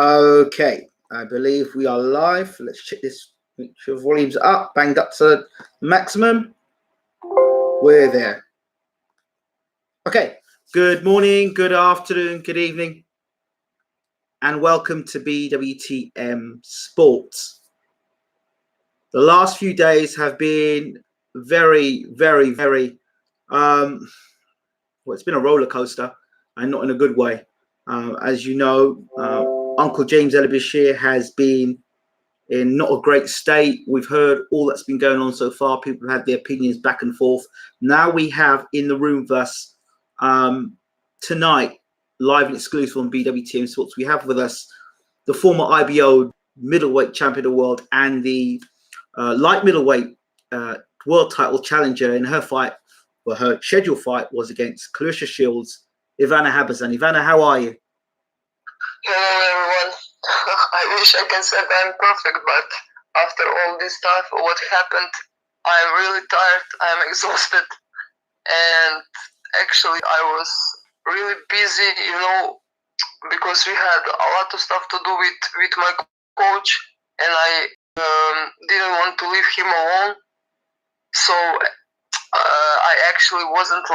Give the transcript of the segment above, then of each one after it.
Okay, I believe we are live. Let's check this. Make sure volume's up, banged up to maximum. We're there. Okay, good morning, good afternoon, good evening, and welcome to BWTM Sports. The last few days have been very, it's been a roller coaster, and not in a good way. As you know, Uncle James Bashir has been in not a great state. We've heard all that's been going on so far. People have had their opinions back and forth. Now we have in the room with us tonight, live and exclusive on BWTM Sports, we have with us the former IBO middleweight champion of the world and the light middleweight world title challenger in her fight. Well, her scheduled fight was against Clarissa Shields, IVANA HABAZIN. IVANA, how are you? Hello, everyone. I wish I can say I'm perfect, but after all this stuff, what happened, I'm really tired, I'm exhausted, and actually I was really busy, because we had a lot of stuff to do with my coach, and I didn't want to leave him alone, so I actually wasn't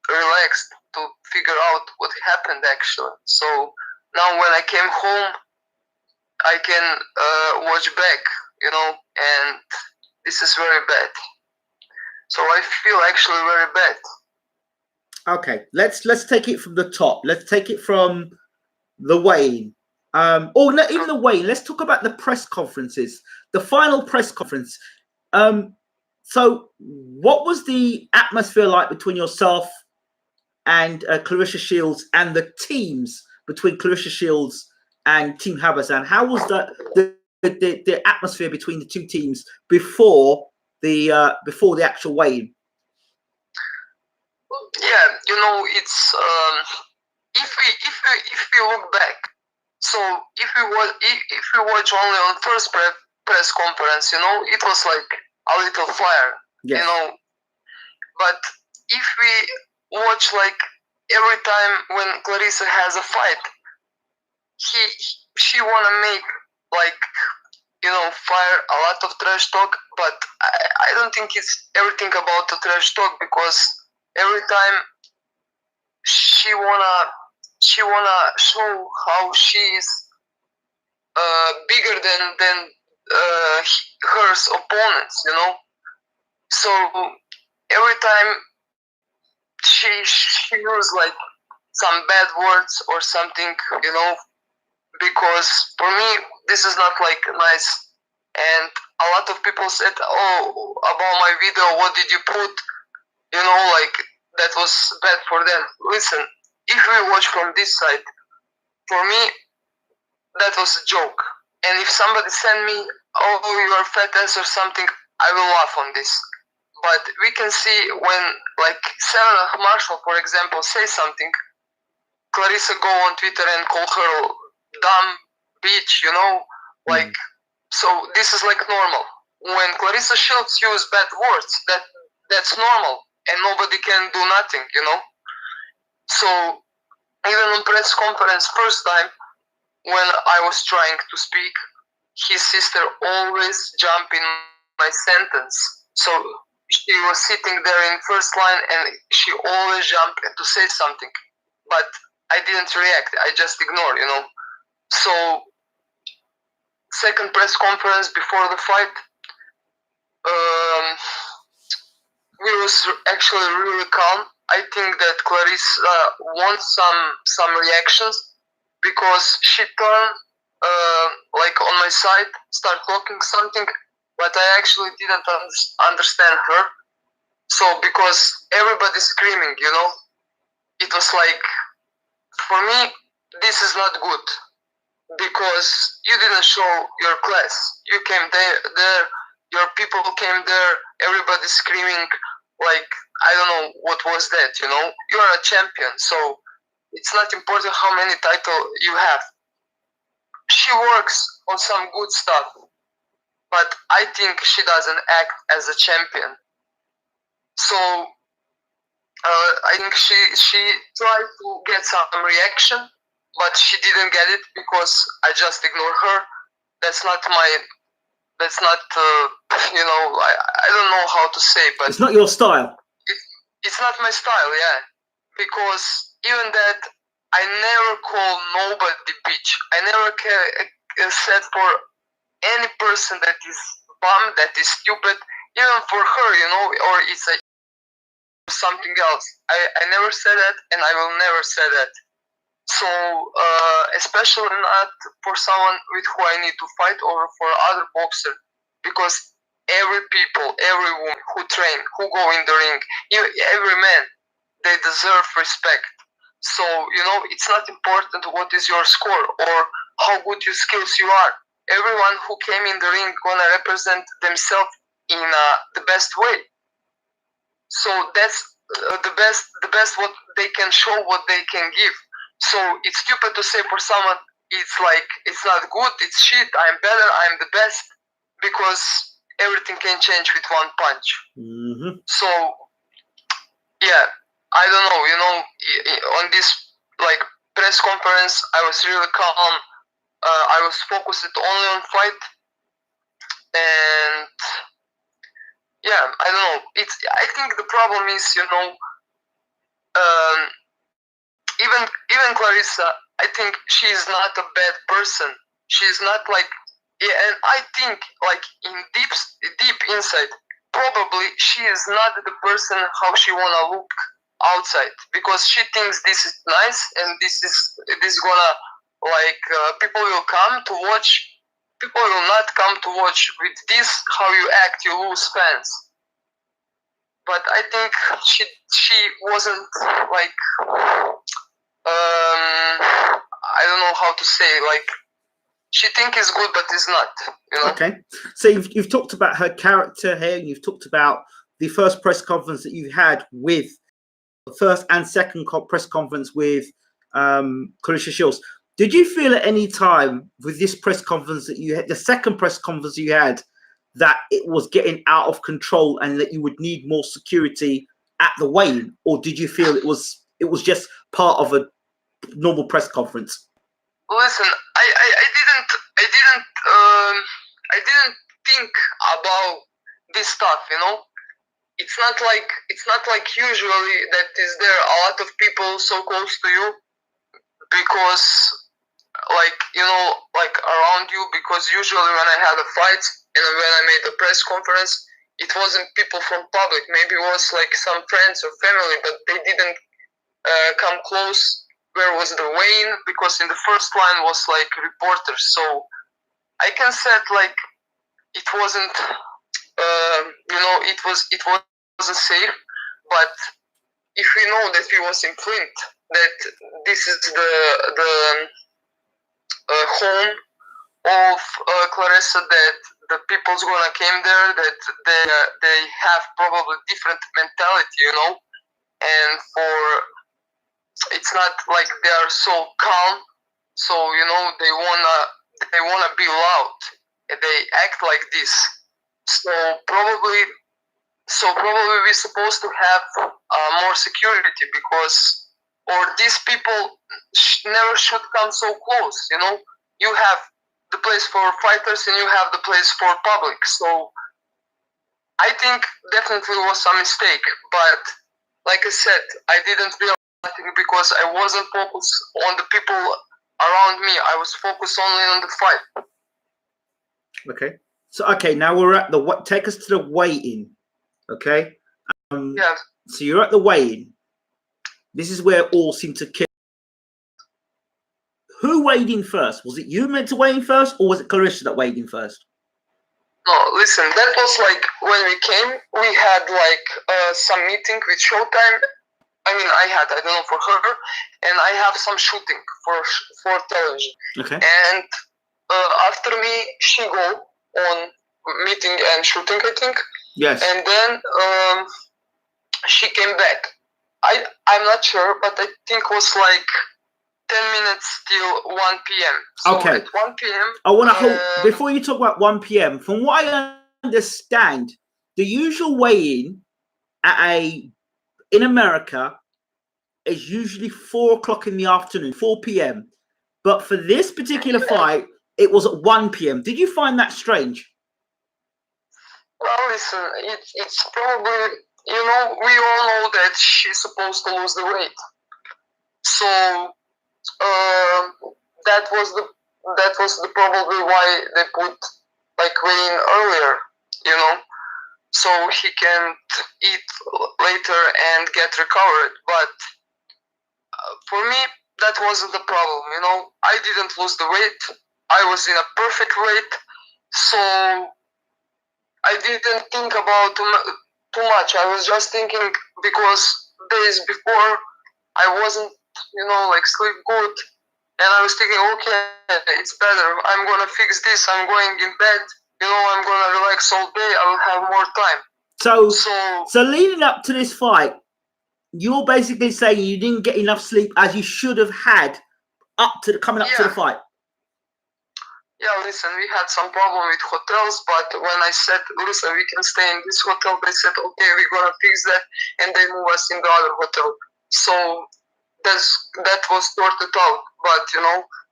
relaxed to figure out what happened actually. So now when I came home, I can watch back, and this is very bad. So I feel actually very bad. Okay, let's take it from the top. Let's take it from the weigh-in. Or not even the weigh-in. Let's talk about the press conferences, the final press conference. So what was the atmosphere like between yourself and Clarissa Shields and the teams between Clarissa Shields and Team HABAZIN? How was the atmosphere between the two teams before the actual weigh-in? Yeah, it's if we look back, so if we watch only on first press conference, it was like a little fire, yes. But if we watch like every time when Clarissa has a fight, she wanna make fire a lot of trash talk, but I don't think it's everything about the trash talk, because every time she wanna show how she's bigger than her opponents, So every time she used like some bad words or something, because for me this is not like nice. And a lot of people said, "Oh, about my video, what did you put?" That was bad for them. Listen, if we watch from this side, for me, that was a joke. And if somebody send me, "Oh, you are fat ass" or something, I will laugh on this. But we can see when, like, Sarah Marshall, for example, say something, Clarissa go on Twitter and call her dumb bitch, So this is like normal. When Clarissa Shields use bad words, that's normal, and nobody can do nothing, So even on press conference first time, when I was trying to speak, his sister always jumped in my sentence. So she was sitting there in first line, and she always jumped to say something, but I didn't react. I just ignored, So second press conference before the fight, we was actually really calm. I think that Clarissa wants some reactions, because she turned on my side, start talking something, but I actually didn't understand her. So because everybody's screaming, it was like, for me, this is not good, because you didn't show your class. You came there, your people came there, everybody screaming, like, I don't know what was that, You are a champion, so it's not important how many titles you have. She works on some good stuff, but I think she doesn't act as a champion. So I think she tried to get some reaction, but she didn't get it because I just ignored her. That's not my. That's not. You know, I don't know how to say, but it's not your style. It's not my style. Yeah, because even that, I never call nobody bitch. I never said for any person that is bum, that is stupid, even for her, you know, or it's something else. I never said that, and I will never say that. So, especially not for someone with who I need to fight, or for other boxer, because every woman who train, who go in the ring, every man, they deserve respect. So, you know, it's not important what is your score or how good your skills you are. Everyone who came in the ring gonna represent themselves in the best way. So that's the best what they can show, what they can give. So it's stupid to say for someone it's like it's not good, it's shit, I'm better, I'm the best, because everything can change with one punch. So yeah, I don't know, you know, on this like press conference, I was really calm. I was focused only on fight, and yeah, I don't know. I think the problem is, you know, even Clarissa, I think she's not a bad person. She's not like, yeah, and I think like in deep inside, probably she is not the person how she wanna look outside, because she thinks this is nice and this is gonna like people will come to watch. People will not come to watch with this how you act. You lose fans. But I think she wasn't like I don't know how to say, like she think is good but is not, you know. Okay, so you've talked about her character here, and you've talked about the first press conference that you had with the first and second press conference with Clarissa Shields. Did you feel at any time with this press conference that you had, the second press conference you had, that it was getting out of control and that you would need more security at the weigh-in, or did you feel it was just part of a normal press conference? Listen, I didn't think about this stuff, you know. It's not like usually that is there a lot of people so close to you, because like, you know, like around you, because usually when I had a fight and when I made a press conference, it wasn't people from public. Maybe it was like some friends or family, but they didn't come close where was the weigh-in, because in the first line was like reporters. So I can say like it wasn't you know, it wasn't safe. But if we know that we was in Flint, that this is the home of Clarissa, that the people's gonna came there, that they have probably different mentality, you know, and for it's not like they are so calm, so you know they wanna be loud, and they act like this. So probably we're supposed to have more security, because or these people never should come so close. You know, you have the place for fighters and you have the place for public. So I think definitely was a mistake. But like I said, I didn't realize it because I wasn't focused on the people around me. I was focused only on the fight. Okay. So okay, now we're at the take us to the weigh-in. Okay. Yeah. So you're at the weigh-in. This is where all seem to kill. Who weighed in first? Was it you meant to weigh in first, or was it Clarissa that weighed in first? No, listen, that was like when we came, we had like some meeting with Showtime. I mean, I don't know for her, and I have some shooting for television. Okay. And after me, she go on meeting and shooting, I think. Yes. And then she came back. I'm not sure, but I think it was like 10 minutes till 1 p.m. So okay. At 1 p.m. I want to hold before you talk about 1 p.m. From what I understand, the usual weigh-in in America is usually 4 o'clock in the afternoon, 4 p.m. But for this particular fight, it was at 1 p.m. Did you find that strange? Well, listen, it's probably, we all know that she's supposed to lose the weight. So that was the probably why they put like weigh in earlier, so he can eat later and get recovered. But for me, that wasn't the problem. I didn't lose the weight. I was in a perfect weight, so I didn't think about too much. I was just thinking, because days before I wasn't, like sleep good, and I was thinking, okay, it's better. I'm gonna fix this. I'm going in bed. I'm gonna relax all day. I will have more time. So leading up to this fight, you're basically saying you didn't get enough sleep as you should have had coming up to the fight. Yeah, listen, we had some problem with hotels, but when I said, listen, we can stay in this hotel, they said, okay, we're gonna fix that, and they move us in the other hotel. So that was sorted out, but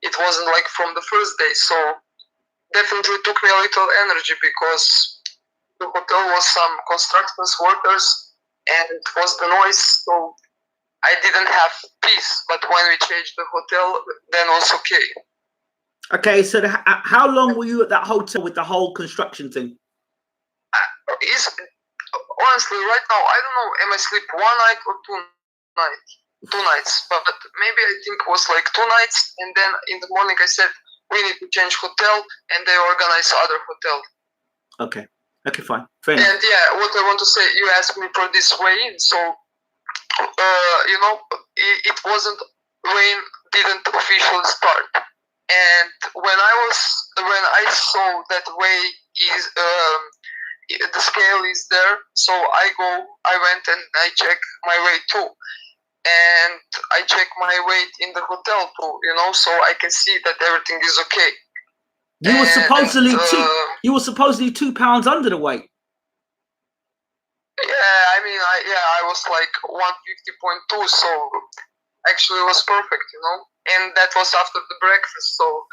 it wasn't like from the first day. So definitely took me a little energy, because the hotel was some construction workers, and it was the noise, so I didn't have peace. But when we changed the hotel, then was okay. Okay, so how long were you at that hotel with the whole construction thing? Honestly, right now, I don't know, am I sleep 1 night or 2 nights? 2 nights, but maybe I think it was like 2 nights, and then in the morning I said, we need to change hotel, and they organize other hotel. Okay, fine. Fair enough. And yeah, what I want to say, you asked me for this weigh-in, so, it wasn't, weigh-in didn't officially start. And when I saw that is the scale is there, so I went and I checked my weight too, and I checked my weight in the hotel too, so I can see that everything is okay. You were supposedly 2 pounds under the weight. Yeah, I mean, I was like 150.2, so actually it was perfect, and that was after the breakfast, so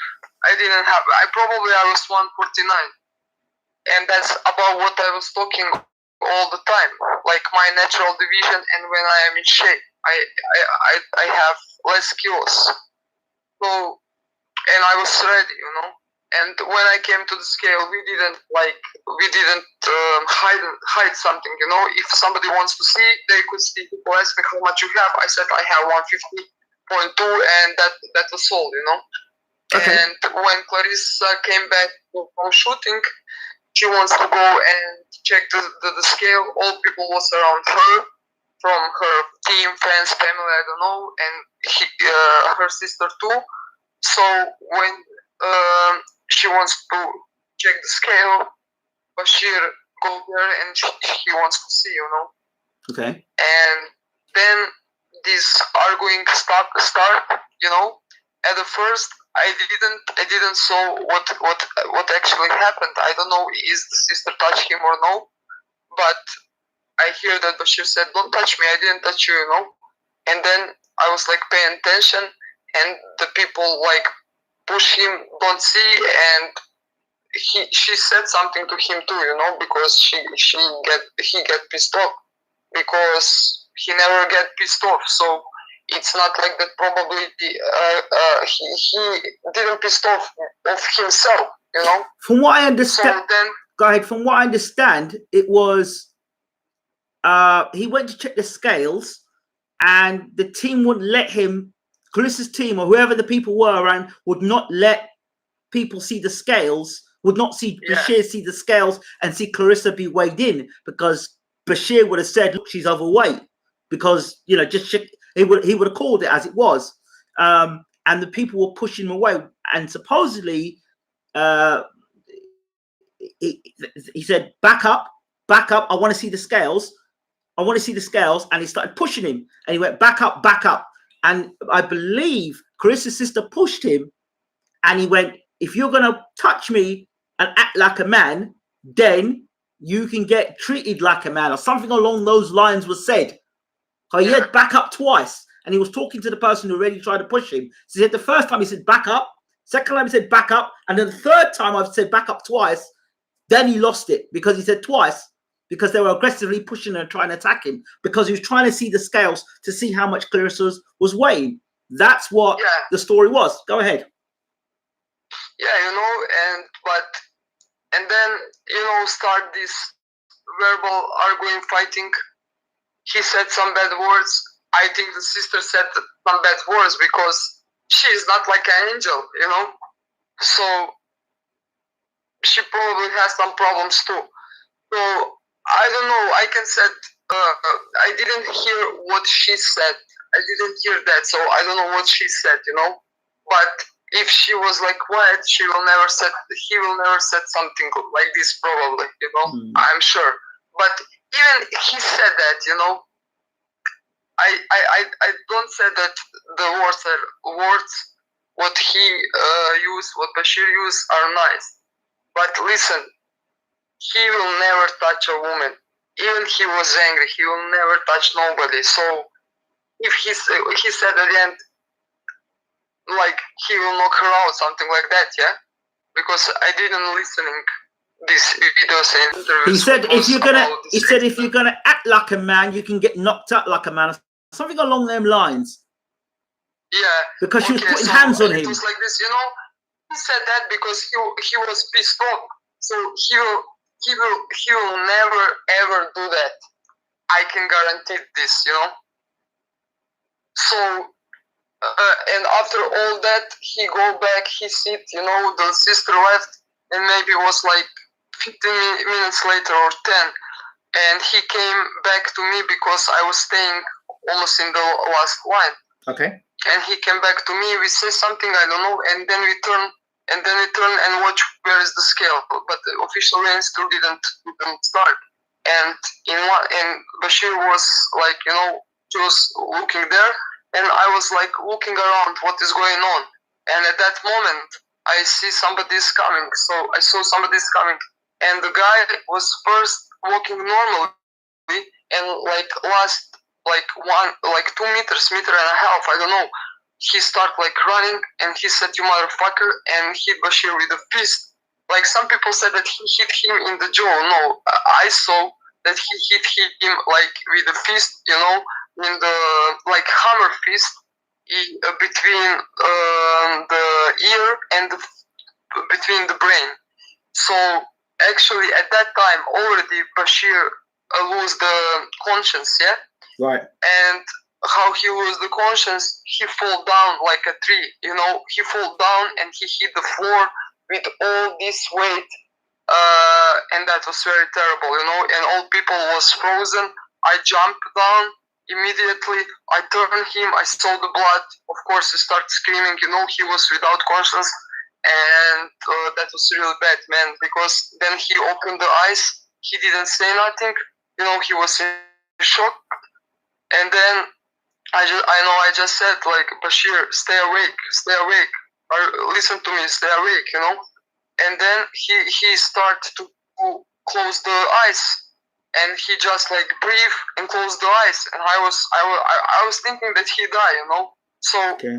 I was 149, and that's about what I was talking all the time, like my natural division, and when I am in shape, I have less kilos, so, and I was ready, and when I came to the scale, we didn't hide something, if somebody wants to see, they could see. People ask me how much you have, I said I have 150.2, and that was all, Okay. And when Clarissa came back from shooting, she wants to go and check the scale. All people was around her, from her team, friends, family, I don't know, and her sister too. So when she wants to check the scale, Bashir go there, and he wants to see, Okay. And then this arguing start, At the first, I didn't saw what actually happened. I don't know, is the sister touch him or no, but I hear that Bashir said, "Don't touch me, I didn't touch you," And then I was like paying attention, and the people like push him, don't see, and she said something to him too, because he get pissed off, because he never get pissed off. So it's not like that. Probably he didn't pissed off of himself, From what I understand, so then, go ahead. From what I understand, it was he went to check the scales, and the team wouldn't let him. Clarissa's team, or whoever the people were around, would not let people see the scales. Would not see Bashir see the scales and see Clarissa be weighed in, because Bashir would have said, "Look, she's overweight," because just check. He would have called it as it was, and the people were pushing him away. And supposedly, he said, "Back up, back up! I want to see the scales. I want to see the scales." And he started pushing him, and he went, "Back up, back up!" And I believe Carissa's sister pushed him, and he went, "If you're gonna touch me and act like a man, then you can get treated like a man," or something along those lines was said. So he had back up twice, and he was talking to the person who already tried to push him. So he said the first time he said back up, second time he said back up, and then the third time I've said back up twice. Then he lost it because he said twice, because they were aggressively pushing and trying to attack him, because he was trying to see the scales to see how much Clarissa was weighing. That's what the story was. Go ahead. Yeah, you know, and then, you know, start this verbal arguing, fighting. He said some bad words. I think the sister said some bad words because she is not like an angel, you know. So she probably has some problems too. So I don't know. I can say I didn't hear what she said. I didn't hear that, so I don't know what she said, you know. But if she was like quiet, he will never said something like this, probably, you know. I'm sure. But even he said that, you know. I don't say that the words what he used, what Bashir used are nice. But listen, he will never touch a woman. Even he was angry, he will never touch nobody. So if he said at the end, like he will knock her out, something like that, yeah. Because I didn't listening these videos and interviews. He said if you're gonna act like a man, you can get knocked out like a man. Something along them lines. Yeah. Because she was putting hands on him. It was like this, you know. He said that because he was pissed off. So he will never ever do that. I can guarantee this, you know. So and after all that, he go back, he sit, you know, the sister left, and maybe it was like 15 minutes later or 10, and he came back to me because I was staying almost in the last line. Okay. And he came back to me, we say something, I don't know, and then we turn and watch where is the scale. But the official rain still didn't start. And Bashir was like, you know, he was looking there, and I was like looking around what is going on. And at that moment, I see somebody's coming. So I saw somebody's coming, and the guy was first walking normally, and like last like 2 meters, meter and a half, I don't know. He started like running, and he said, "You motherfucker," and hit Bashir with a fist. Like some people said that he hit him in the jaw. No, I saw that he hit him like with a fist, you know, in the like hammer fist between the ear and between the brain. So actually, at that time already Bashir lose the conscience, yeah. Right. And how he lose the conscience, he fall down like a tree, you know. He fall down and he hit the floor with all this weight, and that was very terrible, you know. And all people was frozen. I jumped down immediately. I turned him. I saw the blood. Of course, he started screaming. You know, he was without conscience, and that was really bad, man. Because then he opened the eyes. He didn't say nothing. You know, he was in shock. And then I just said like, Bashir, stay awake, or listen to me, stay awake, you know. And then he started to close the eyes, and he just like breathe and close the eyes, and I was thinking that he died, you know. So okay.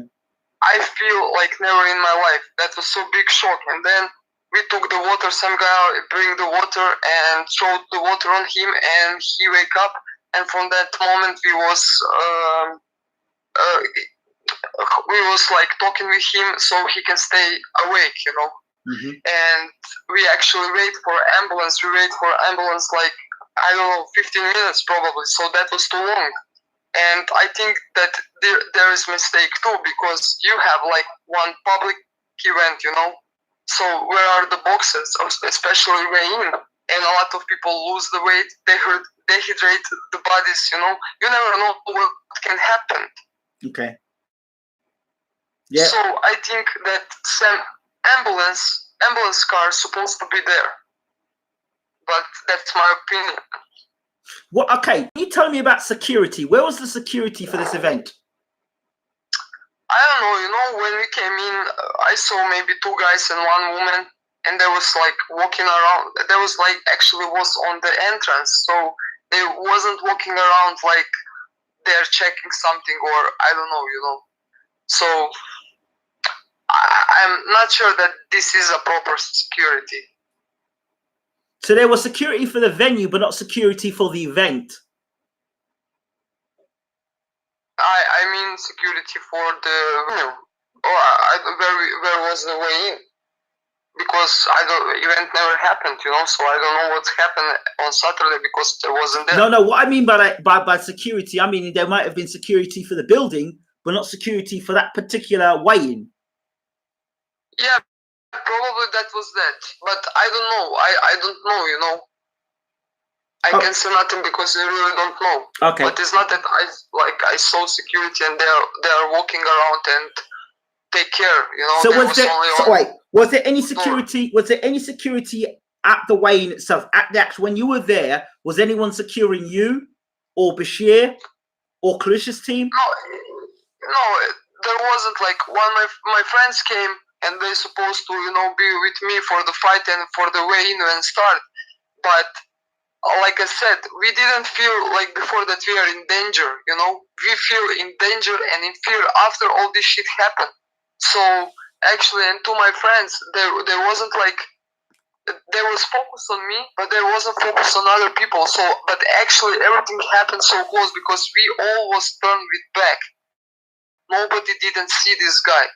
I feel like never in my life. That was so big shock. And then we took the water. Some guy bring the water and throw the water on him, and he wake up. And from that moment, we was like talking with him so he can stay awake, you know. Mm-hmm. And we actually wait for ambulance. We wait for ambulance like, I don't know, 15 minutes probably. So that was too long. And I think that there is mistake too, because you have like one public event, you know. So where are the boxes, especially weigh-in? And a lot of people lose the weight. They dehydrate the bodies, you know. You never know what can happen. Okay. Yeah. So I think that some ambulance car is supposed to be there. But that's my opinion. Well, okay. Can you tell me about security? Where was the security for this event? I don't know. You know, when we came in, I saw maybe 2 guys and 1 woman, and they was like walking around. There was like actually was on the entrance, so they wasn't walking around like they're checking something, or I don't know, you know. So I'm not sure that this is a proper security. So there was security for the venue, but not security for the event. I mean security for the venue. Or where was the way in? Because event never happened, you know. So I don't know what's happened on Saturday because there wasn't there. No. What I mean by security, I mean there might have been security for the building, but not security for that particular weigh-in. Yeah, probably that was that, but I don't know. I don't know, you know. I can say nothing because I really don't know. Okay. But it's not that I saw security and they are walking around and take care, you know. So was there any security? Was there any security at the weigh-in itself? At the actual, when you were there, was anyone securing you, or Bashir, or Kalish's team? No, there wasn't. Like my friends came and they supposed to, you know, be with me for the fight and for the weigh-in and start, but like I said, we didn't feel like before that we are in danger, you know. We feel in danger and in fear after all this shit happened. So actually, and to my friends, there wasn't like, there was focus on me, but there wasn't focus on other people. So, but actually everything happened so close because we all was turned with back. Nobody didn't see this guy.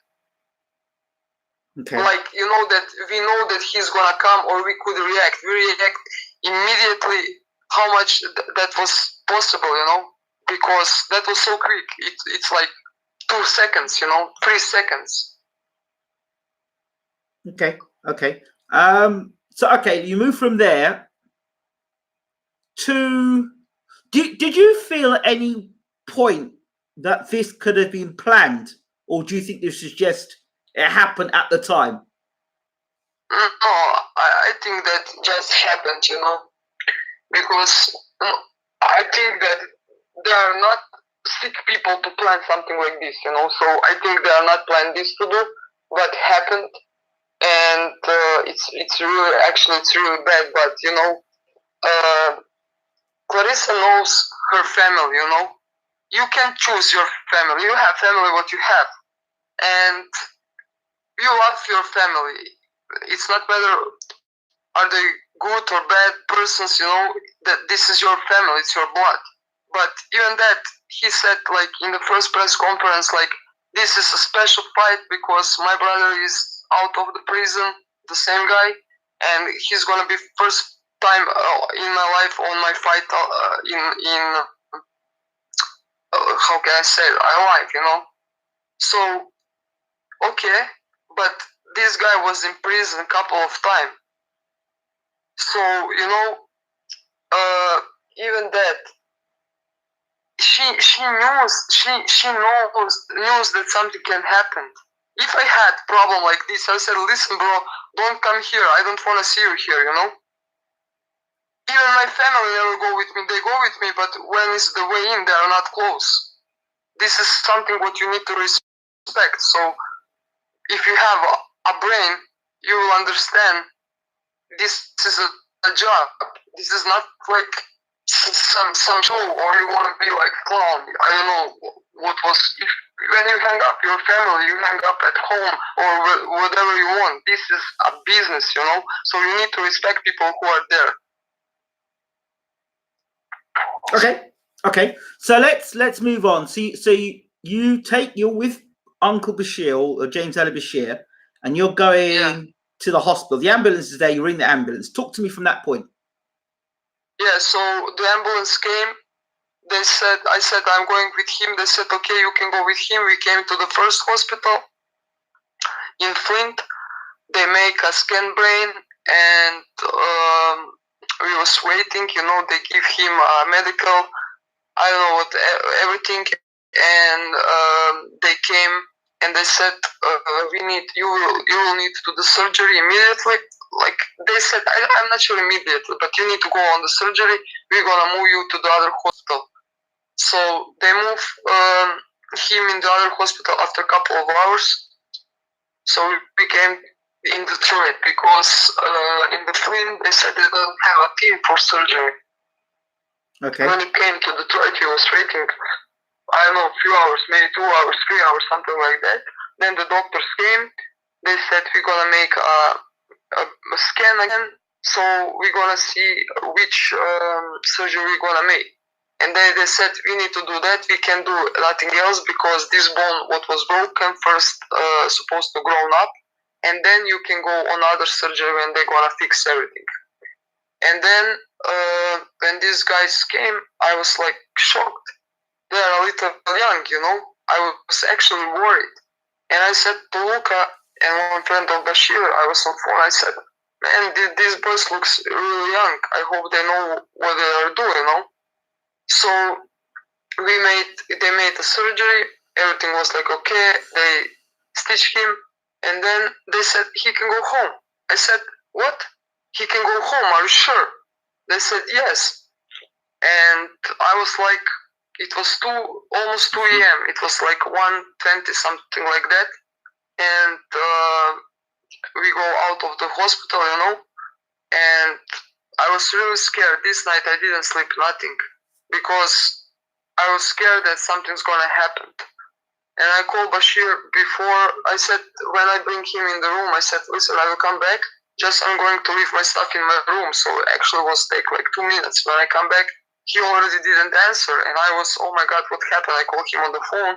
Okay. Like, you know, that we know that he's gonna come or we could react. We react immediately how much that was possible, you know, because that was so quick. It's like 2 seconds, you know, 3 seconds. Okay. So okay, you move from there to. Did you feel at any point that this could have been planned, or do you think this is just it happened at the time? No, I think that just happened, you know, because I think that they are not sick people to plan something like this, you know. So I think they are not planning this to do, but happened, and it's really bad. But you know, Clarissa knows her family, you know. You can choose your family. You have family what you have, and you love your family. It's not whether are they good or bad persons, you know, that this is your family, it's your blood. But even that, he said, like, in the first press conference, like, this is a special fight because my brother is out of the prison, the same guy, and he's gonna be first time in my life on my fight how can I say it, alive, you know. So, okay, but this guy was in prison a couple of times. So, you know, even that, she knows that something can happen. If I had problem like this, I said, listen, bro, don't come here. I don't want to see you here, you know. Even my family never go with me. They go with me, but when it's the way in, they are not close. This is something what you need to respect. So if you have a brain, you will understand this is a job. This is not like some show, or you want to be like clown. I don't know what was. When you hang up your family, you hang up at home or whatever you want. This is a business, you know. So you need to respect people who are there. Okay. So let's move on. So you're with Uncle Bashir or James Ali Bashir, and you're going to the hospital. The ambulance is there. You're in the ambulance. Talk to me from that point. Yeah. So the ambulance came. I said I'm going with him. They said, okay, you can go with him. We came to the first hospital in Flint. They make a scan brain, and we was waiting. You know, they give him a medical. I don't know what everything, and they came and they said, you will need to do the surgery immediately. Like they said, I'm not sure immediately, but you need to go on the surgery. We're gonna move you to the other hospital. So they move him in the other hospital after a couple of hours. So we came in Detroit because in the Flint they said they don't have a team for surgery. Okay. When he came to Detroit, he was waiting. I don't know, few hours, maybe 2 hours, 3 hours, something like that. Then the doctors came. They said we're gonna make a scan again, so we're gonna see which surgery we're gonna make. And they said we need to do that. We can do nothing else because this bone, what was broken, first supposed to grow up, and then you can go on other surgery when they're gonna fix everything. And then when these guys came, I was like shocked. They're a little young, you know. I was actually worried. And I said to Luca and one friend of Bashir, I was on phone, I said, man, these boys looks really young. I hope they know what they are doing, you know. So they made the surgery, everything was like okay, they stitched him, and then they said he can go home. I said, what? He can go home, are you sure? They said yes. And I was like, it was almost 2 a.m. It was like 1:20, something like that. And we go out of the hospital, you know, and I was really scared. This night I didn't sleep nothing because I was scared that something's gonna happen. And I called Bashir before. I said, when I bring him in the room, I said, listen, I will come back. Just I'm going to leave my stuff in my room. So it actually was take like 2 minutes. When I come back, he already didn't answer. And I was, oh my God, what happened? I called him on the phone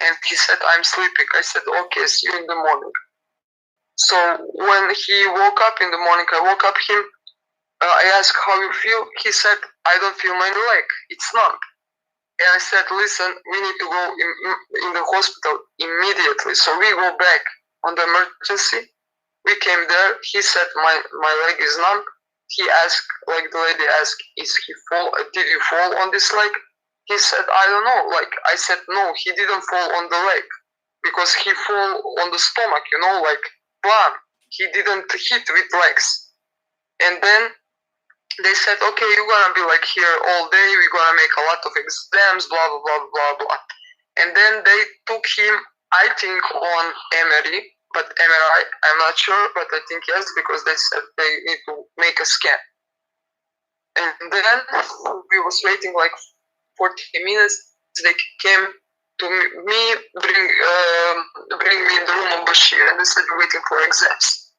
and he said, I'm sleeping. I said, okay, see you in the morning. So when he woke up in the morning, I woke up him. I asked how you feel. He said, I don't feel my leg. It's numb. And I said, listen, we need to go in the hospital immediately. So we go back on the emergency. We came there. He said, my leg is numb. He asked, like the lady asked, did you fall on this leg? He said, I don't know. Like I said, no, he didn't fall on the leg because he fell on the stomach, you know, like blam. He didn't hit with legs. And then they said, okay, you're gonna be like here all day. We're gonna make a lot of exams, blah, blah, blah, blah, blah. And then they took him, I think, on MRI, but MRI, I'm not sure, but I think yes, because they said they need to make a scan. And then we was waiting like 40 minutes. They came to me, bring me in the room of Bashir, and they said we're waiting for exams.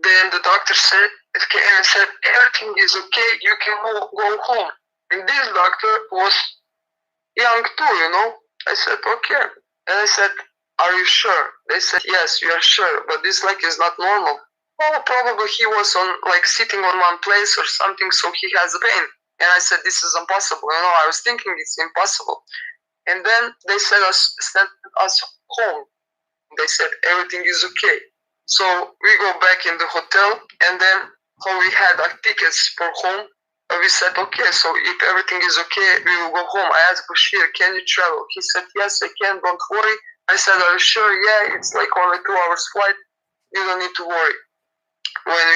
Then the doctor said, everything is okay, you can go home. And this doctor was young too, you know. I said, okay. And I said, are you sure? They said, yes, you are sure, but this leg is not normal. Oh, probably he was like sitting on one place or something, so he has pain. And I said, this is impossible. You know, I was thinking it's impossible. And then they sent us home. They said everything is okay. So we go back in the hotel, and then when we had our tickets for home, we said, okay, so if everything is okay, we will go home. I asked Bashir, can you travel? He said, yes, I can, don't worry. I said, are you sure? Yeah, it's like only 2 hours flight. You don't need to worry. When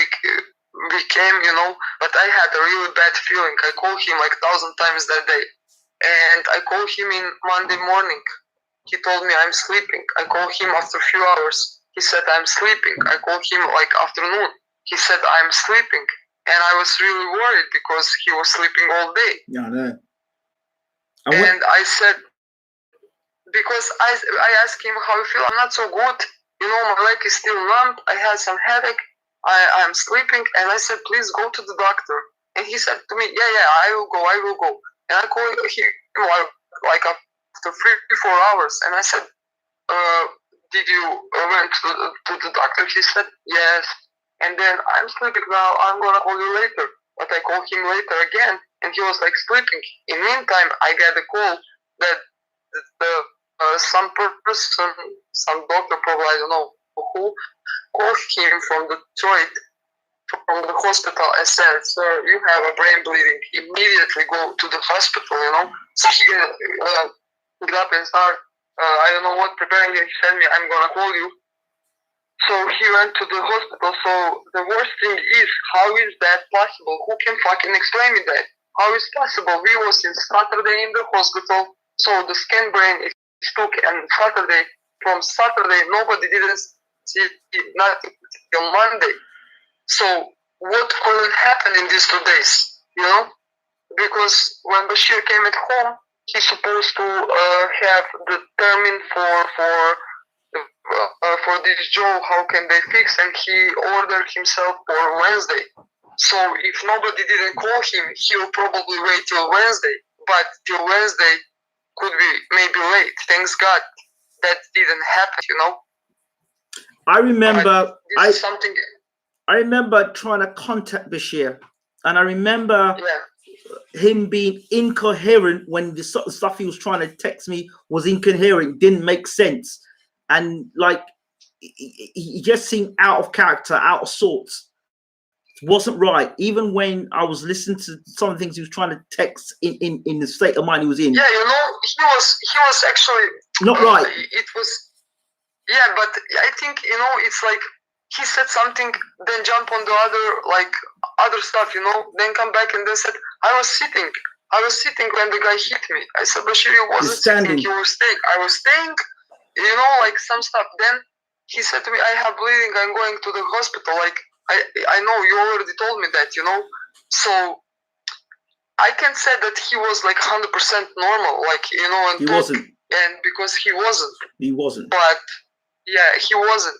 we came, you know, but I had a really bad feeling. I called him like 1,000 times that day. And I called him in Monday morning. He told me I'm sleeping. I called him after a few hours. He said I'm sleeping. I called him like afternoon. He said I'm sleeping. And I was really worried because he was sleeping all day. Yeah, I know. And I said, because I asked him how you feel. I'm not so good. You know, my leg is still numb. I had some headache. I'm sleeping. And I said, please go to the doctor. And he said to me, yeah, I will go. And I called him like after 3-4 hours. And I said, did you went to the doctor? He said, yes. And then I'm sleeping now. I'm going to call you later. But I called him later again. And he was like sleeping. In the meantime, I got a call that some person, some doctor, probably I don't know who, called him from Detroit, from the hospital, and said, sir, you have a brain bleeding. Immediately go to the hospital, you know. So he got up and started, I don't know what, preparing. He said me, I'm going to call you. So he went to the hospital. So the worst thing is, how is that possible? Who can fucking explain me that? How is possible? We was in Saturday in the hospital. So the scan brain is took, and from Saturday, nobody didn't see nothing till Monday. So what could happen in these 2 days, you know? Because when Bashir came at home, he's supposed to have the termin for this job. How can they fix? And he ordered himself for Wednesday. So if nobody didn't call him, he'll probably wait till Wednesday. But till Wednesday could be maybe late. Thanks God that didn't happen. You know. I remember. Something. I remember trying to contact Bashir, and I remember him being incoherent when the stuff he was trying to text me was incoherent, didn't make sense, and like he just seemed out of character, out of sorts. Wasn't right. Even when I was listening to some of the things he was trying to text in the state of mind he was in. Yeah, you know, he was actually not right. It was, yeah, but I think, you know, it's like he said something, then jump on the other stuff, you know, then come back and then said, I was sitting when the guy hit me. I said, Bashir, you wasn't sitting, you were staying. I was staying, you know, like some stuff. Then he said to me, I have bleeding, I'm going to the hospital. Like, I know you already told me that, you know. So I can say that he was like 100% normal, like, you know, and he wasn't. And because he wasn't. He wasn't. But yeah, he wasn't.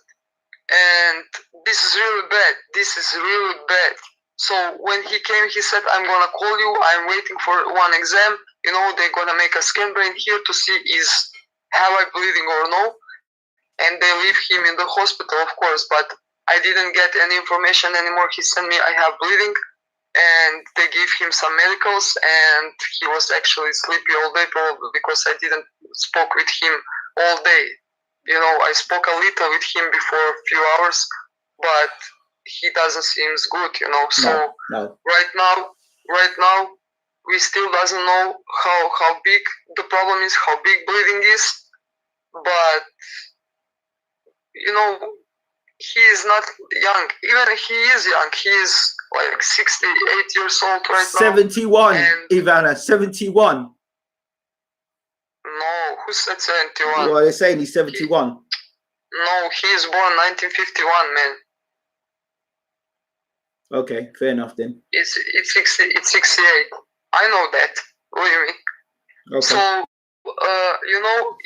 And this is really bad. This is really bad. So when he came, he said, I'm gonna call you. I'm waiting for one exam. You know, they're gonna make a scan brain here to see have I bleeding or no. And they leave him in the hospital, of course, but I didn't get any information anymore. He sent me, I have bleeding, and they gave him some medicals, and he was actually sleepy all day, probably because I didn't spoke with him all day. You know, I spoke a little with him before a few hours, but he doesn't seem good, you know. So no. right now, we still doesn't know how big the problem is, how big bleeding is, but you know, he is not young. Even he is young. He is like 68 years old right now. 71, Ivana, 71. No, who said 71? Well, they're saying he's 71. No, he is born 1951, man. Okay, fair enough then. It's 68. I know that. Believe me. Okay. So, you know,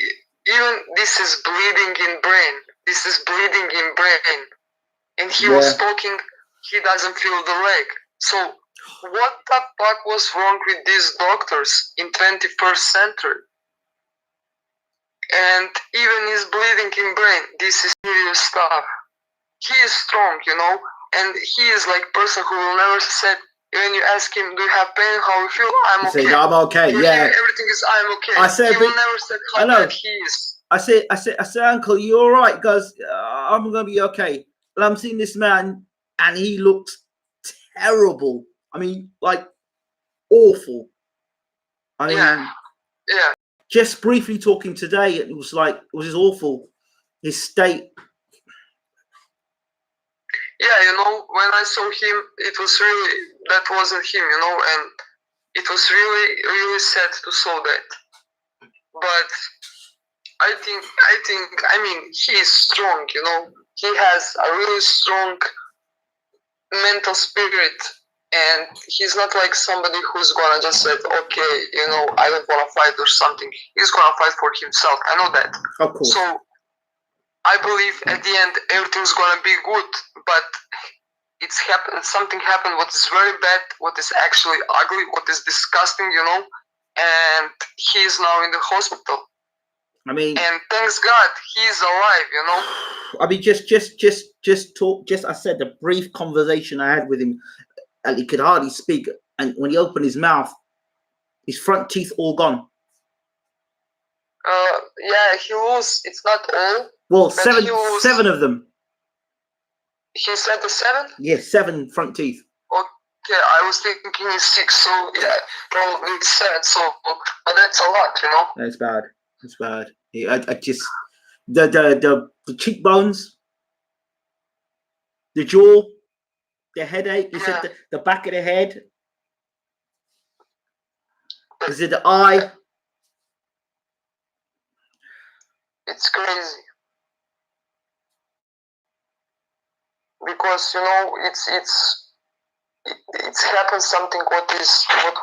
even this is bleeding in brain. This is bleeding in brain. And he was talking, he doesn't feel the leg. So what the fuck was wrong with these doctors in 21st century? And even he's bleeding in brain. This is serious stuff. He is strong, you know, and he is like person who will never say, when you ask him, do you have pain, how you feel, I'm okay. Say, I'm okay, For yeah. him, everything is, I'm okay. I said, he will never say how bad he is. I said, Uncle, you all right? He goes, I'm going to be okay. And I'm seeing this man, and he looks terrible. I mean, like, awful. I mean, yeah. Just briefly talking today, it was just awful. His state. Yeah, you know, when I saw him, it was really, that wasn't him, you know, and it was really, really sad to saw that. But I mean, he is strong, you know. He has a really strong mental spirit, and he's not like somebody who's gonna just say, okay, you know, I don't wanna fight or something. He's gonna fight for himself. I know that. Of course. So I believe at the end everything's gonna be good, but something happened what is very bad, what is actually ugly, what is disgusting, you know, and he is now in the hospital. I mean, and thanks God he's alive, you know. I mean, just talk. I said the brief conversation I had with him, and he could hardly speak. And when he opened his mouth, his front teeth all gone. Yeah, he was. It's not all. Well, seven of them. He said the 7? Yes, 7 front teeth. Okay, I was thinking he's 6, so yeah, probably 7. So, but that's a lot, you know. That's bad. It's bad. I just the cheekbones, the jaw, the headache. You said the back of the head. Is it the eye? It's crazy because you know it's happened something what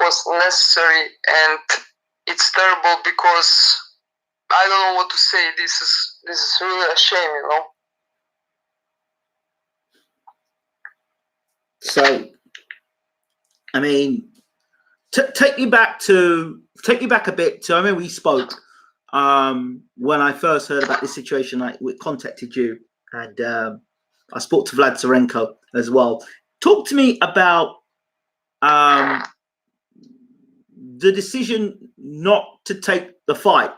was necessary, and it's terrible because I don't know what to say. This is really a shame, you know. So, I mean, take me back a bit to. I remember we spoke when I first heard about this situation. We contacted you, and I spoke to Vlad Tsarenko as well. Talk to me about the decision not to take the fight.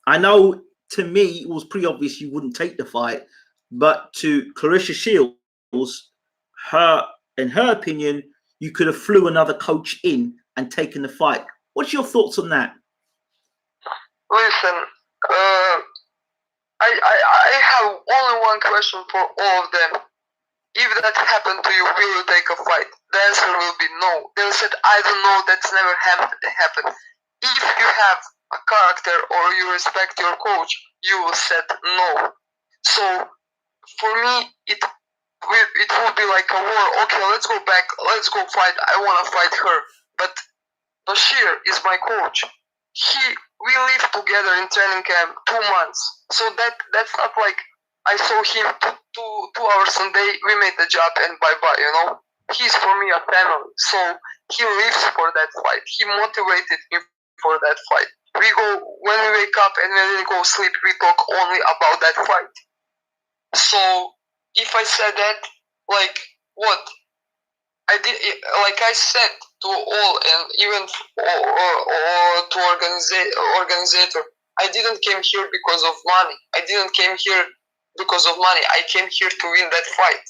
I know, to me, it was pretty obvious you wouldn't take the fight, but to Clarissa Shields, in her opinion, you could have flew another coach in and taken the fight. What's your thoughts on that? Listen, I have only one question for all of them. If that happened to you, will you take a fight? The answer will be no. They said, I don't know, that's never happened. If you have a character or you respect your coach, you will said no. So for me, it would be like a war. Okay, let's go back, let's go fight. I want to fight her. But Bashir is my coach. We lived together in training camp 2 months. So that's not like I saw him two hours a day. We made the job and bye bye. You know, he's for me a family. So he lives for that fight. He motivated me for that fight. We go when we wake up and when we go sleep. We talk only about that fight. So if I said that, like what? I did, like I said to all, and even to organizer, I didn't came here because of money. I didn't came here because of money. I came here to win that fight,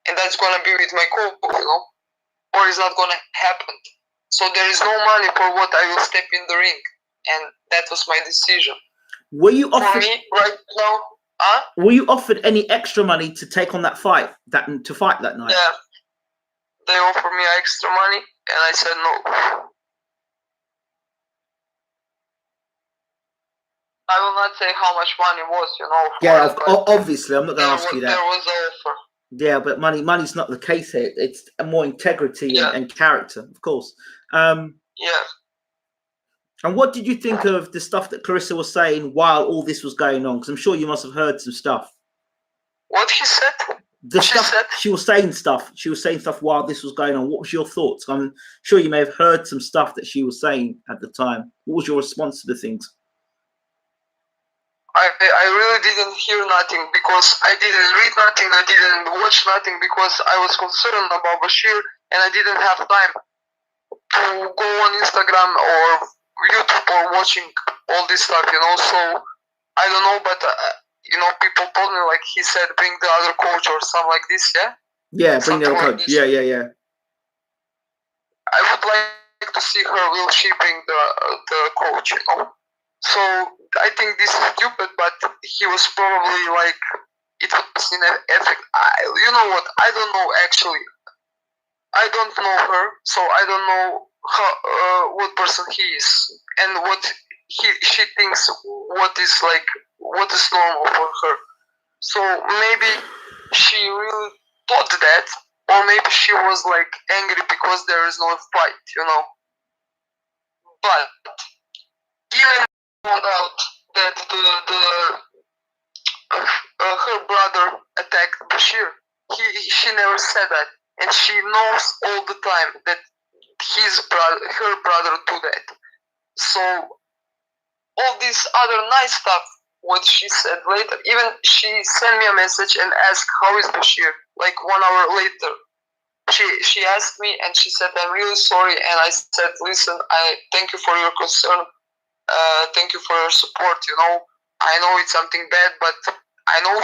and that's gonna be with my coach, you know, or it's not gonna happen. So there is no money for what I will step in the ring, and that was my decision. Were you offered, for me right now? Were you offered any extra money to take on that fight, to fight that night? Yeah. They offered me extra money, and I said no. I will not say how much money was, you know. Yeah, obviously, I'm not going to ask you that. There was an offer. Yeah, but money's not the case here. It's more integrity and character, of course. Yeah. And what did you think of the stuff that Clarissa was saying while all this was going on? Because I'm sure you must have heard some stuff. What he said? She was saying stuff. She was saying stuff while this was going on. What was your thoughts? I'm sure you may have heard some stuff that she was saying at the time. What was your response to the things? I really didn't hear nothing because I didn't read nothing. I didn't watch nothing because I was concerned about Bashir, and I didn't have time to go on Instagram or YouTube or watching all this stuff, you know. So I don't know, but you know, people told me, like he said, bring the other coach or something like this, yeah? Yeah, bring the other coach. Yeah. I would like to see her, will she bring the coach, you know? So I think this is stupid, but he was probably like, it was in effect. You know what? I don't know actually. I don't know her, so I don't know how, what person he is and what she thinks what is normal for her. So maybe she really thought that, or maybe she was like angry because there is no fight, you know. But even found out that her brother attacked Bashir, she never said that, and she knows all the time that her brother do that. So all this other nice stuff, what she said later, even she sent me a message and asked how is Bashir, like 1 hour later. She asked me and she said, I'm really sorry, and I said, listen, I thank you for your concern, thank you for your support, you know. I know it's something bad, but I know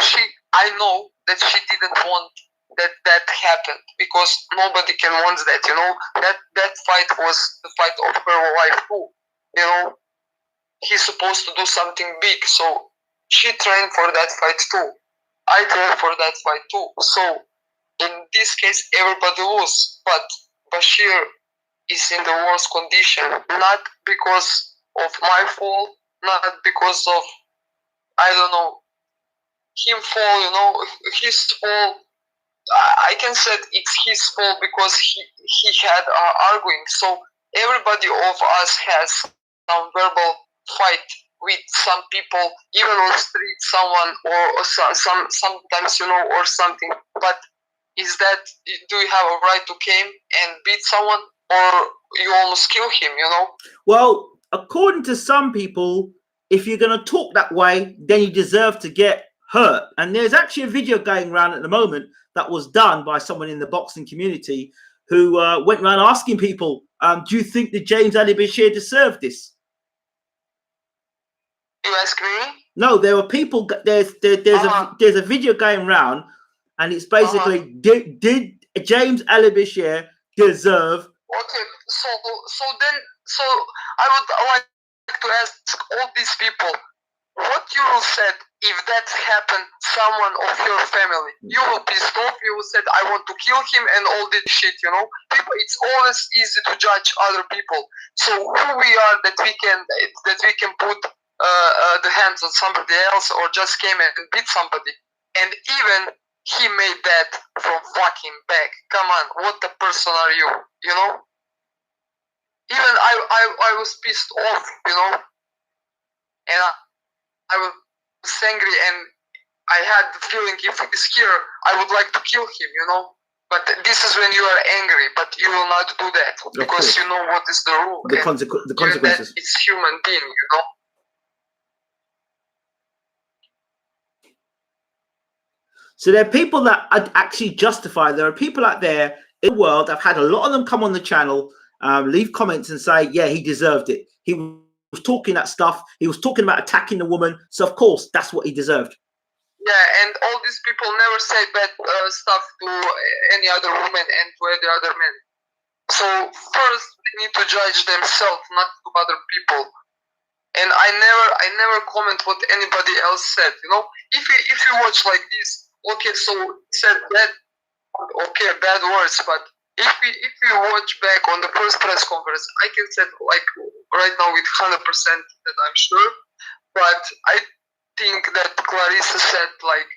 that she didn't want that happened, because nobody can want that, you know. That fight was the fight of her life too, you know. He's supposed to do something big, so she trained for that fight too. I trained for that fight too. So in this case, everybody lose, but Bashir is in the worst condition, not because of my fault, not because of, I don't know, him fault, you know, his fault. I can say it's his fault because he had arguing. So everybody of us has some verbal fight with some people, even on the street, someone or sometimes, you know, or something. But is that, do you have a right to came and beat someone, or you almost kill him, you know? Well, according to some people, if you're going to talk that way, then you deserve to get hurt. And there's actually a video going around at the moment that was done by someone in the boxing community who went around asking people, do you think that James Ali Bashir deserved this? You ask me? No, there were people. There's a video going around, and it's basically did James Ali Bashir deserve? Okay, so I would like to ask all these people, what you will said if that happened someone of your family? You will pissed off. You will said, I want to kill him and all this shit. You know, people. It's always easy to judge other people. So who we are that we can put the hands on somebody else, or just came and beat somebody, and even he made that from fucking back. Come on, what the person are you? You know. Even I was pissed off, you know, and I was angry, and I had the feeling if he's here, I would like to kill him, you know. But this is when you are angry, but you will not do that because you know what is the rule. The consequences. It's human being, you know. So there are people that actually justify. There are people out there in the world. I've had a lot of them come on the channel, leave comments and say, yeah, he deserved it. He was talking that stuff. He was talking about attacking the woman. So of course, that's what he deserved. Yeah, and all these people never say bad stuff to any other woman and to any other man. So first, they need to judge themselves, not to other people. And I never comment what anybody else said. You know, if you watch like this, okay, so said that, okay, bad words, but if you watch back on the first press conference, I can say like right now with 100% that I'm sure, but I think that Clarissa said like,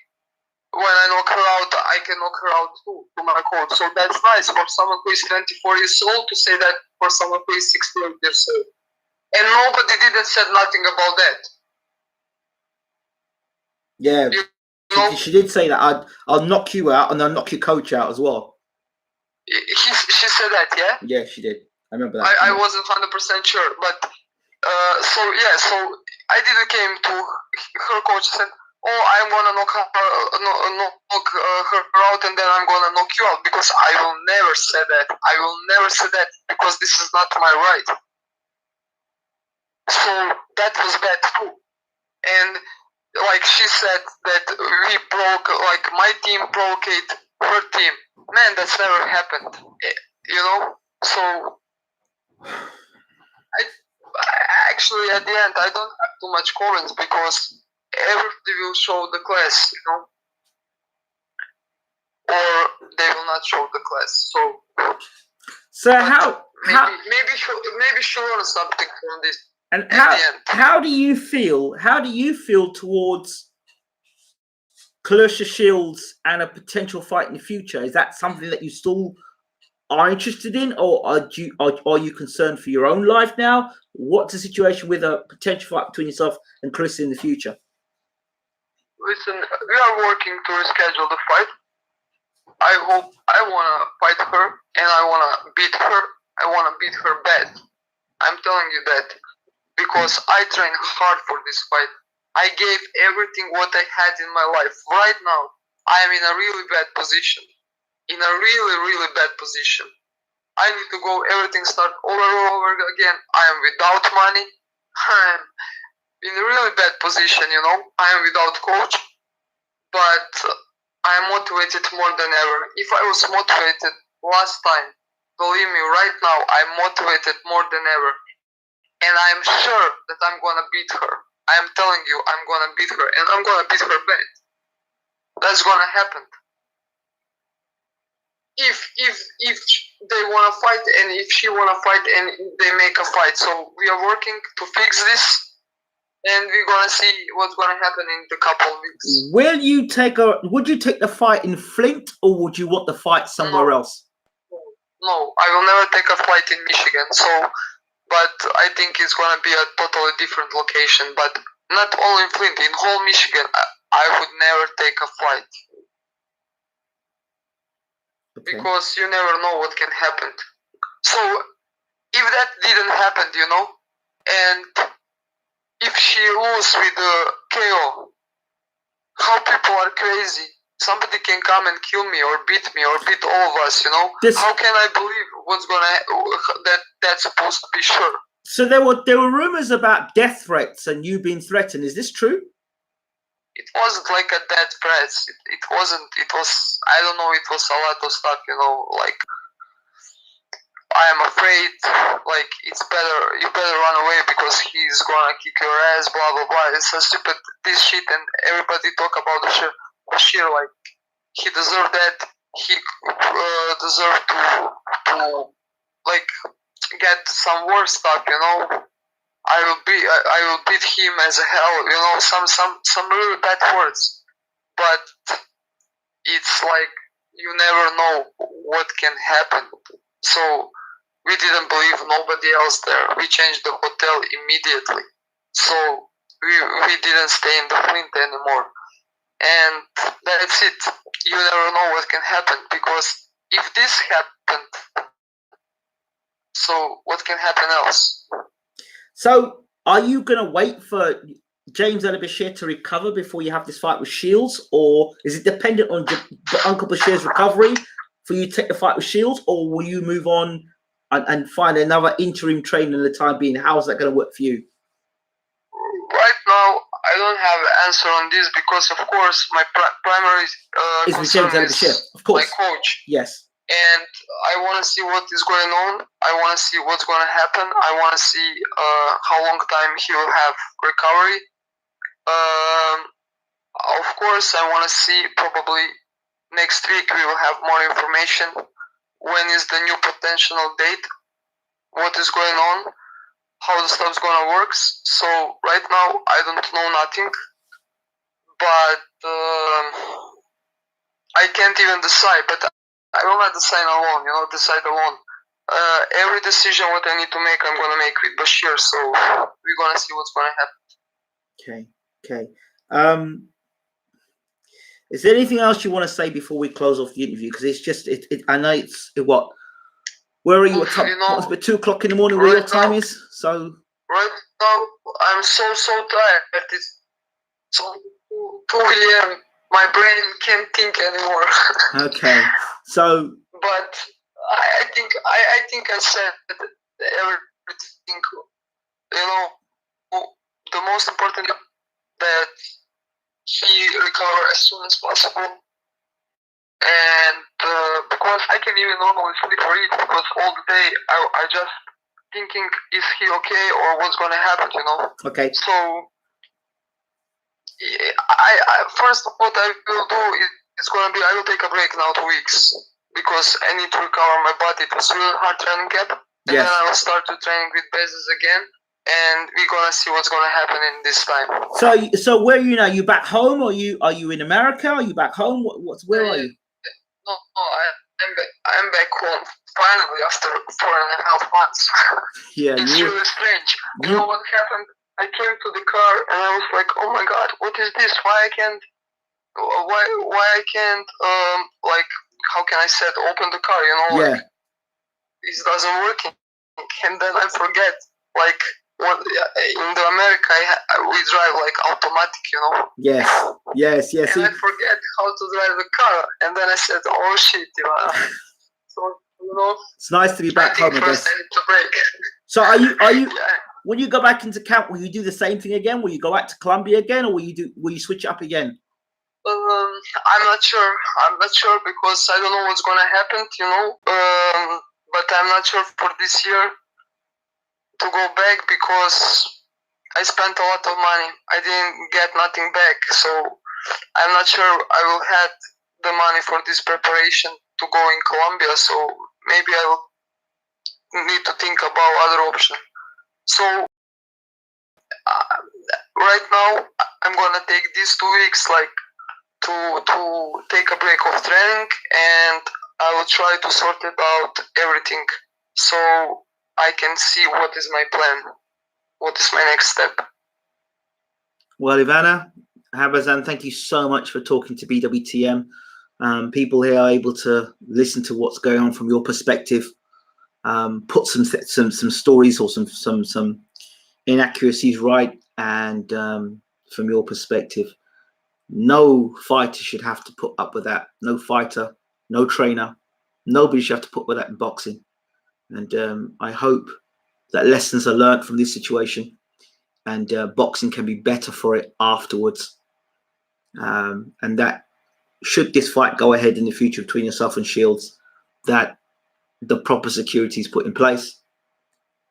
when I knock her out, I can knock her out too, to my coach. So that's nice for someone who is 24 years old to say that for someone who is 16 years old. And nobody didn't said nothing about that. Yeah, she did say that. I'll knock you out and I'll knock your coach out as well. She said that, yeah? Yeah, she did. I remember that. I wasn't 100% sure, but so I didn't came to her coach and said, oh, I'm gonna knock her out and then I'm gonna knock you out, because I will never say that. I will never say that because this is not my right. So that was bad too. And like she said that we broke, like my team provocate her team. Man, that's never happened. You know? So I actually at the end I don't have too much comments because everybody will show the class, you know, or they will not show the class. So maybe she learned something from this. And how do you feel? How do you feel towards Clarissa Shields and a potential fight in the future? Is that something that you still are interested in, or are you concerned for your own life now? What's the situation with a potential fight between yourself and Clarissa in the future? Listen, we are working to reschedule the fight. I hope I wanna fight her and I wanna beat her. I wanna beat her bad. I'm telling you that. Because I trained hard for this fight. I gave everything what I had in my life. Right now, I am in a really bad position. In a really, really bad position. I need to go, everything start over again. I am without money. I am in a really bad position, you know. I am without coach. But I am motivated more than ever. If I was motivated last time, believe me, right now, I'm motivated more than ever. And I'm sure that I'm gonna beat her. I'm telling you, I'm gonna beat her, and I'm gonna beat her bad. That's gonna happen. If they wanna fight, and if she wanna fight, and they make a fight, so we are working to fix this, and we're gonna see what's gonna happen in the couple of weeks. Would you take the fight in Flint, or would you want the fight somewhere else? No, I will never take a fight in Michigan. So but I think it's gonna be a totally different location. But not only in Flint, in whole Michigan, I would never take a flight. Okay. Because you never know what can happen. So if that didn't happen, and if she loses with the KO, how people are crazy. Somebody can come and kill me or beat all of us, How can I believe what's that's supposed to be sure? So there were rumors about death threats and you being threatened. Is this true? It wasn't like a death threat. It wasn't. It was, I don't know, it was a lot of stuff, like, I am afraid, like, you better run away because he's gonna kick your ass, blah, blah, blah. It's a stupid, this shit, and everybody talk about Bashir, like, he deserved that. He deserved to, like, get some worse stuff, I will beat him as a hell, some really bad words. But it's like, you never know what can happen. So we didn't believe nobody else there. We changed the hotel immediately. So we didn't stay in the Flint anymore. And that's it. You never know what can happen, because if this happened, so what can happen else? So are you going to wait for James Bashir to recover before you have this fight with Shields, or is it dependent on Uncle Bashir's recovery for you to take the fight with Shields, or will you move on and find another interim trainer in the time being? How's that going to work for you? Right now, I don't have an answer on this because, of course, my primary is with James Bashir, of course. My coach. Yes. And I want to see what is going on. I want to see what's going to happen. I want to see how long time he will have recovery. Of course, I want to see probably next week we will have more information. When is the new potential date? What is going on? How the stuff's going to work. So right now, I don't know nothing. But I can't even decide. But I will not decide alone, every decision what I need to make, I'm going to make with Bashir. So we're going to see what's going to happen. Okay. Is there anything else you want to say before we close off the interview? Because it's just, I know it's what? Where are you? What time? It's about 2 o'clock in the morning where your time is? So right now, I'm so tired. It's so 2 a.m. My brain can't think anymore. Okay. So but I think I said everything. The most important that he recover as soon as possible, and because I can even normally sleep for it, because all the day I just thinking, is he okay or what's going to happen? Okay. So I first what I will do is it's going to be, I will take a break now 2 weeks, because I need to recover my body. It was really hard training camp, and then I will start to training with bases again, and we're gonna see what's gonna happen in this time. So where are you now? You back home, or are you in America? Are you back home? Where are you? No, I'm back home finally after 4.5 months. Yeah, it's really strange. You know what happened? I came to the car and I was like, oh my god, what is this? Why I can't like, how can I say it, open the car, like, it doesn't work, and then I forget, like, what in the America we drive like automatic, Yes. And I forget how to drive the car, and then I said, oh shit, so it's nice to be back home, I guess. I need to break. So are you when you go back into camp, will you do the same thing again? Will you go back to Colombia again, or will you switch it up again? I'm not sure. Because I don't know what's gonna happen, but I'm not sure for this year to go back, because I spent a lot of money. I didn't get nothing back, so I'm not sure I will have the money for this preparation to go in Colombia. So maybe I will need to think about other options. So right now I'm gonna take these 2 weeks like to take a break of training, and I will try to sort it out everything. So I can see what is my plan, what is my next step. Well, IVANA HABAZIN, thank you so much for talking to BWTM. People here are able to listen to what's going on from your perspective, put some stories or some inaccuracies right, and from your perspective, no fighter should have to put up with that. No fighter, no trainer, nobody should have to put up with that in boxing. And I hope that lessons are learned from this situation, and boxing can be better for it afterwards. And that should this fight go ahead in the future between yourself and Shields, that the proper security is put in place,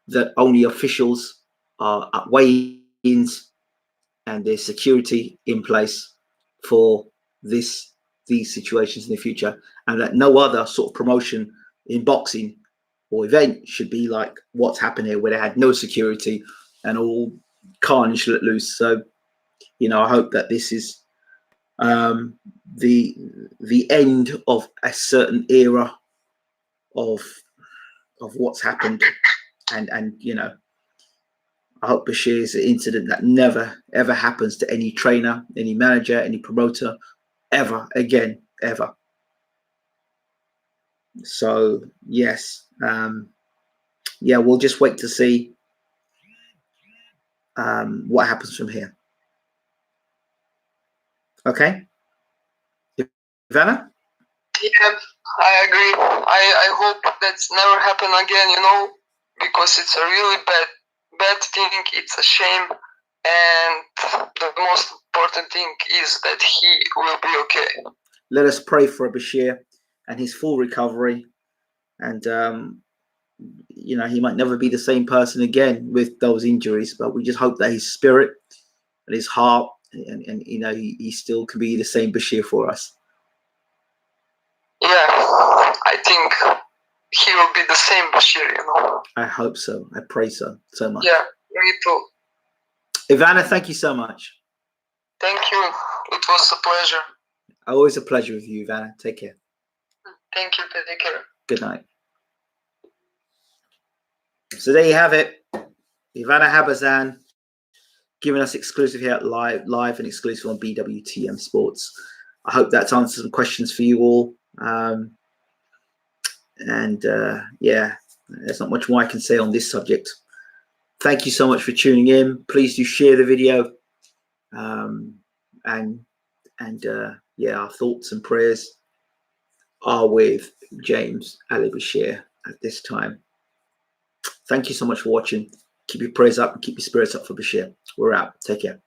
that only officials are at weigh-ins and there's security in place for these situations in the future, and that no other sort of promotion in boxing or event should be like what's happened here, where they had no security and all carnage let loose. So, you know, I hope that this is the end of a certain era of what's happened, and you know, I hope Bashir is an incident that never ever happens to any trainer, any manager, any promoter ever again, ever. So yes, yeah, we'll just wait to see what happens from here. Okay, IVANA? Yeah, I agree. I hope that's never happen again, you know, because it's a really bad thing. It's a shame, and the most important thing is that he will be okay. Let us pray for Bashir and his full recovery, and you know, he might never be the same person again with those injuries, but we just hope that his spirit and his heart and you know, he still can be the same Bashir for us. Yeah, I think he will be the same Bashir, you know. I hope so. I pray so much. Yeah, me too. IVANA, thank you so much. Thank you. It was a pleasure. Always a pleasure with you, IVANA. Take care. Thank you. Take care. Good night. So there you have it. IVANA HABAZIN giving us exclusive here at live and exclusive on BWTM Sports. I hope that's answered some questions for you all. Yeah, there's not much more I can say on this subject. Thank you so much for tuning in. Please do share the video. Yeah, our thoughts and prayers are with James Ali Bashir at this time. Thank you so much for watching. Keep your prayers up and keep your spirits up for Bashir. We're out. Take care.